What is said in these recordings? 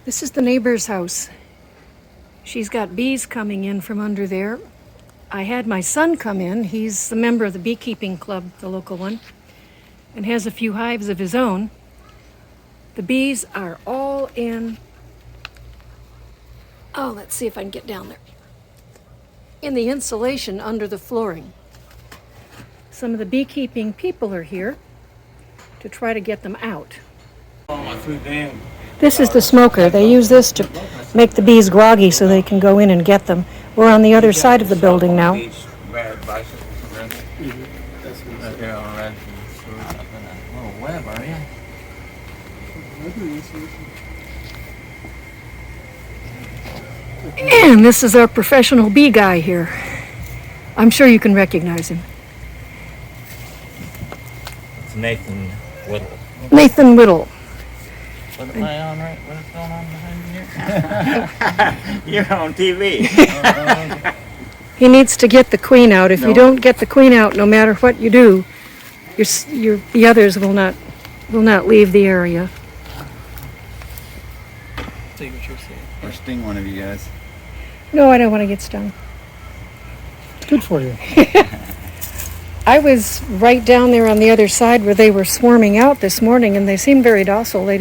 This is the neighbor's house. She's got bees coming in from under there. I had my son come in. He's the member of the beekeeping club, the local one, and has a few hives of his own. The bees are all in. Oh, let's see if I can get down there. In the insulation under the flooring. Some of the beekeeping people are here to try to get them out. This is the smoker. They use this to make the bees groggy so they can go in and get them. We're on the other side of the building now. And this is our professional bee guy here. I'm sure you can recognize him. It's Nathan Whittle. Nathan Whittle. What am I on right? What's going on behind you? You're on TV. He needs to get the queen out. If you don't get the queen out, no matter what you do, the others will not leave the area. See what you're saying. Or sting one of you guys. No, I don't want to get stung. It's good for you. I was right down there on the other side where they were swarming out this morning, and they seemed very docile. They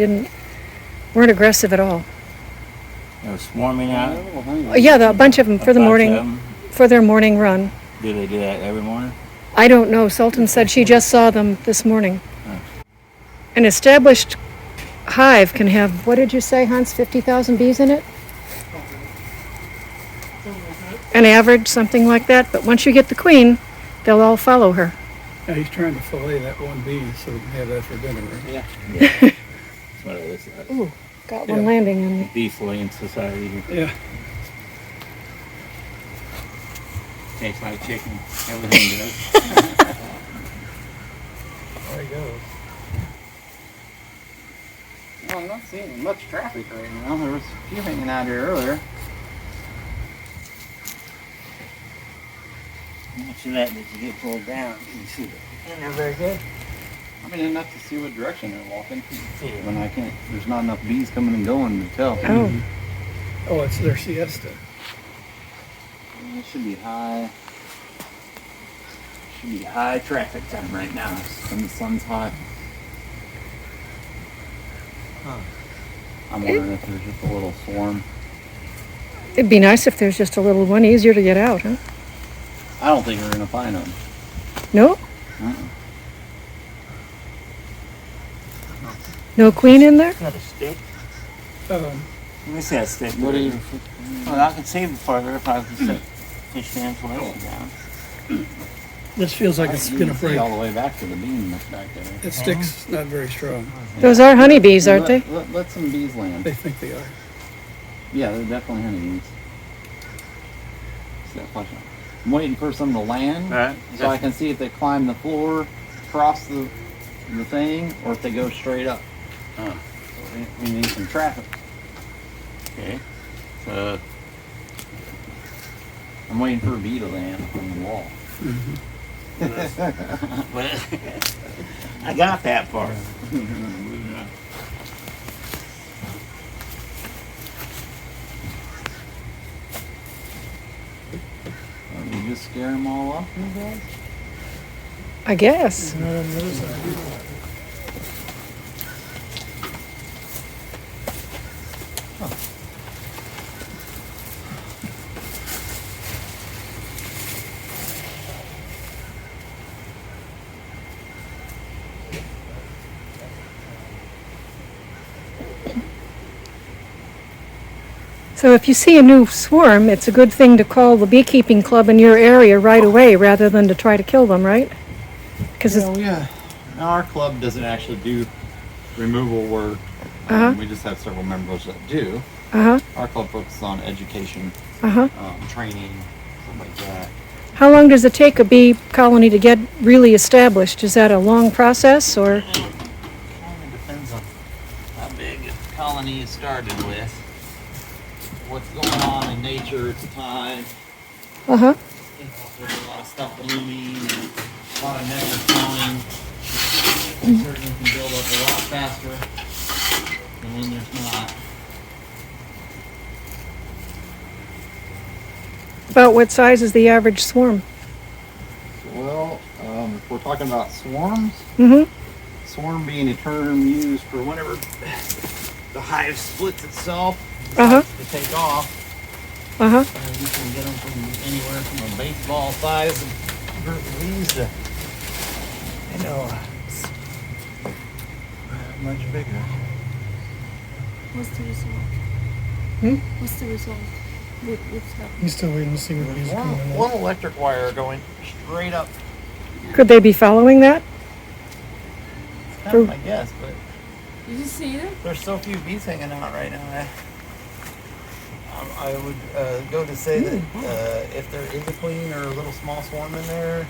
weren't aggressive at all. They were swarming out. Yeah, a bunch of them for their morning run. Do they do that every morning? I don't know. Sultan said she just saw them this morning. An established hive can have, what did you say, Hans, 50,000 bees in it? An average, something like that. But once you get the queen, they'll all follow her. Yeah, he's trying to fillet that one bee so we can have that for dinner. Right? Yeah. That's what it looks like. Ooh, got one landing on me. Bee filleting society here. Yeah. Tastes like chicken. Everything does. There he goes. Well, I'm not seeing much traffic right now. There was a few hanging out here earlier. How much of that did you get pulled down? You see it in there very good? I mean, enough to see what direction they're walking. When I can't, there's not enough bees coming and going to tell. Oh. Oh, it's their siesta. It should be high. Should be high traffic time right now. And the sun's hot. I'm wondering if there's just a little swarm. It'd be nice if there's just a little one, easier to get out, huh? I don't think we're gonna find them. No? Uh-uh. No queen in there? Got a stick? Um, Let me see that stick. What do you? Well, I can see it farther if I can push the insulation down. this feels like it's going to break. All the way back to the beam that's back there. That stick's not very strong. Those are honeybees, aren't they? Let some bees land. They think they are. Yeah, they're definitely honeybees. See that flash? I'm waiting for some to land, Alright. so I can see if they climb the floor, cross the thing, or if they go straight up. So we need some traffic. Okay. I'm waiting for a bee to land on the wall. I got that part. Did you just scare them all off, you guys? I guess. So if you see a new swarm, it's a good thing to call the beekeeping club in your area right away rather than to try to kill them, right? Because Yeah. Now, our club doesn't actually do removal work. We just have several members that do. Our club focuses on education, training, stuff like that. How long does it take a bee colony to get really established? Is that a long process, or? It kind of depends on how big a colony is started with. What's going on in nature at the time. You know, if there's a lot of stuff blooming, and a lot of nectar flowing, certainly can build up a lot faster than when there's not. About what size is the average swarm? Well, if we're talking about swarms, Mm-hmm. swarm being a term used for whenever the hive splits itself, Uh-huh. to take off. Uh-huh. And you can get them from anywhere from a baseball size group of bees to, much bigger. What's the result? Hmm? What's the result? What's happening? He's still waiting to see what There's bees are coming in. one electric wire going straight up. Could they be following that? Kind of my guess, but Did you see it? there's so few bees hanging out right now. I would go to say that if there is a queen or a little small swarm in there,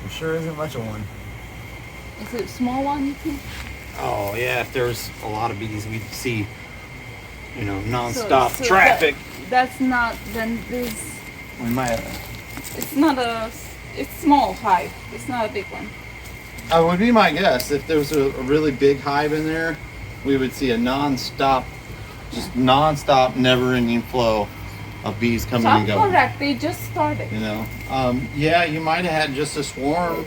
there sure isn't much of one. Is it a small one, you think? Oh yeah, if there's a lot of bees, we'd see, nonstop So traffic. That's not, then this, We might. it's not it's small hive. It's not a big one. Would be my guess. If there was a really big hive in there, we would see a nonstop, never-ending flow of bees coming So and I'm going. correct. They just started. Yeah, you might have had just a swarm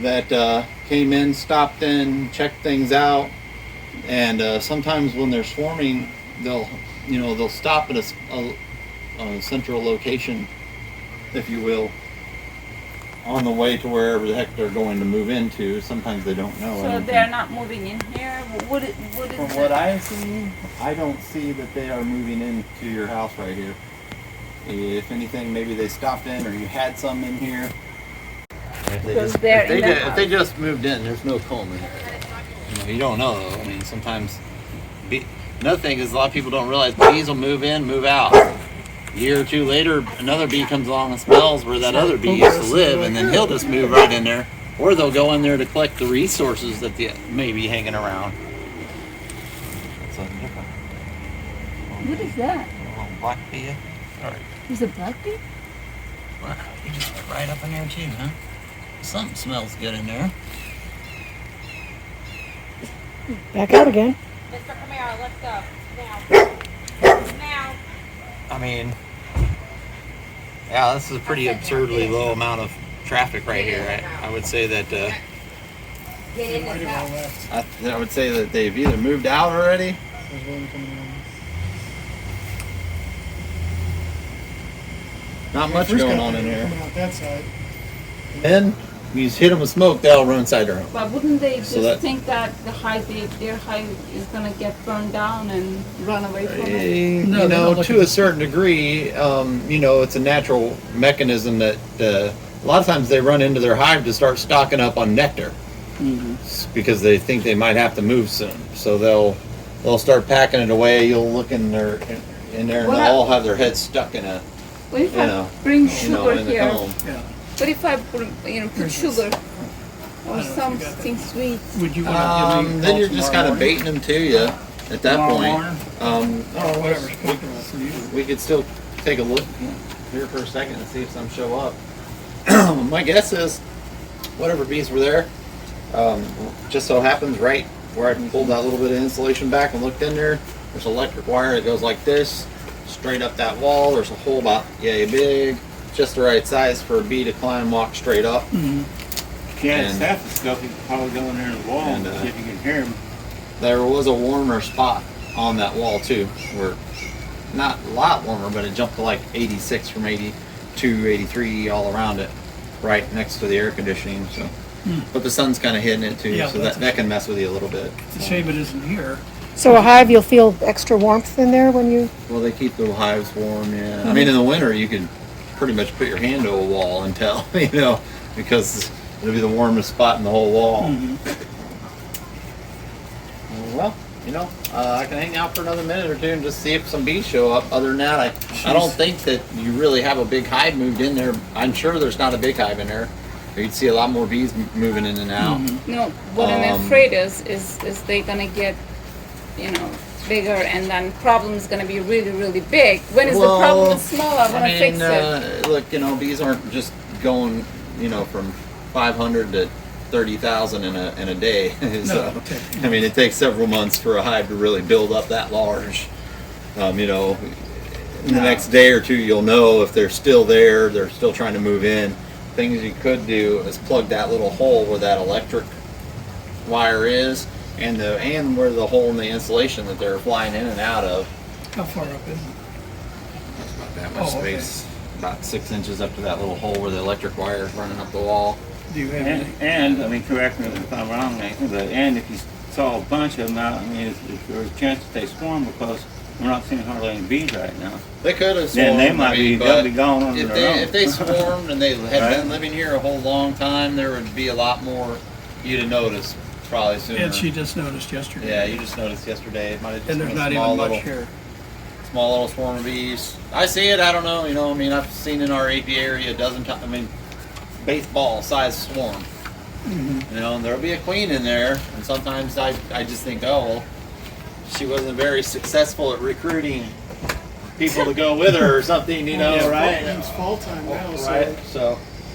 that came in, stopped in, checked things out, and sometimes when they're swarming, they'll stop at a central location, if you will, on the way to wherever the heck they're going to move into. Sometimes they don't know. So they're not moving in here. What is From what I see, I don't see that they are moving into your house right here. If anything, maybe they stopped in or you had some in here. If they just moved in, there's no comb in there. You don't know though. I mean, sometimes. Another thing is a lot of people don't realize bees will move in, move out. A year or two later, another bee comes along and smells where that other bee used to live, and then he'll just move right in there. Or they'll go in there to collect the resources that may be hanging around. That's something different. What is that? A little black bee. Sorry. Is it black bee? Wow, you just went right up in there too, huh? Something smells good in there. Back out again. Mr. Camaro, let's go. Now. Now. I mean, yeah, this is a pretty absurdly low amount of traffic right here. I would say that Get in Might this have all house. left. I would say that they've either moved out already. There's one coming in. Not much First going guy on in here. Coming out that side. Then you just hit them with smoke, they'll run inside their home. But wouldn't they just So that- think that their hive is gonna get burned down and run away from it? No, they don't look To at a the- certain degree, it's a natural mechanism that a lot of times they run into their hive to start stocking up on nectar because they think they might have to move soon. So they'll start packing it away. You'll look in there and they'll all have their heads stuck in a What if you I know, bring sugar in the here? comb. Yeah. What if I put sugar or know if you got something sweet? Would you want to give me a Then call you're just tomorrow kind of morning? baiting them to you at that Tomorrow point. morning? Or whatever's comfortable for you. We could still take a look here for a second and see if some show up. My guess is whatever bees were there, just so happens right where I pulled that little bit of insulation back and looked in there, there's electric wire that goes like this, straight up that wall. There's a hole about yay big, just the right size for a bee to climb, walk straight up. If you had a And- stethoscope, you could probably go in there in the wall and, and see if you can hear them. There was a warmer spot on that wall too, where not a lot warmer, but it jumped to like 86 from 82, 83 all around it, right next to the air conditioning. So, but the sun's kind of hitting it too, Yeah, so that's that can mess with you a little bit. It's a shame it isn't here. So a hive, you'll feel extra warmth in there when you. Well, they keep the hives warm. Yeah, I mean in the winter you could pretty much put your hand to a wall and tell, because it'll be the warmest spot in the whole wall. Well, I can hang out for another minute or two and just see if some bees show up. Other than that, I don't think that you really have a big hive moved in there. I'm sure there's not a big hive in there. You'd see a lot more bees moving in and out. No, what I'm afraid is they gonna get, bigger, and then problem's gonna be really, really big. When is the problem small? I'm gonna fix it. Look, bees aren't just going, from 500 to 30,000 in a day. So, it takes- I mean, it takes several months for a hive to really build up that large. in the next day or two, you'll know if they're still there, they're still trying to move in. Things you could do is plug that little hole where that electric wire is, and where the hole in the insulation that they're flying in and out of. How far up is it? That's about that much Oh, okay. space, about 6 inches up to that little hole where the electric wire is running up the wall. Do you have any? And I mean, correct me if I'm wrong, Nathan, but and if you saw a bunch of them out, I mean, if there was a chance that they swarm because we're not seeing hardly any bees right now. They could have Then swarmed. they might be, they'll be gone on if their own. if they swarmed and they had Right. been living here a whole long time, there would be a lot more you'd have noticed probably sooner. And she just noticed yesterday. Yeah, you just noticed yesterday. It might have just And there's been a not small even little, much here. small little swarm of bees. I see it. I don't know. You know, I mean, I've seen in our AP area a dozen times. I mean, baseball size swarm. Mm-hmm. You know, and there'll be a queen in there, and sometimes I just think, oh, well, she wasn't very successful at recruiting people to go with her or something. You know, right? It's fall time now, Right. So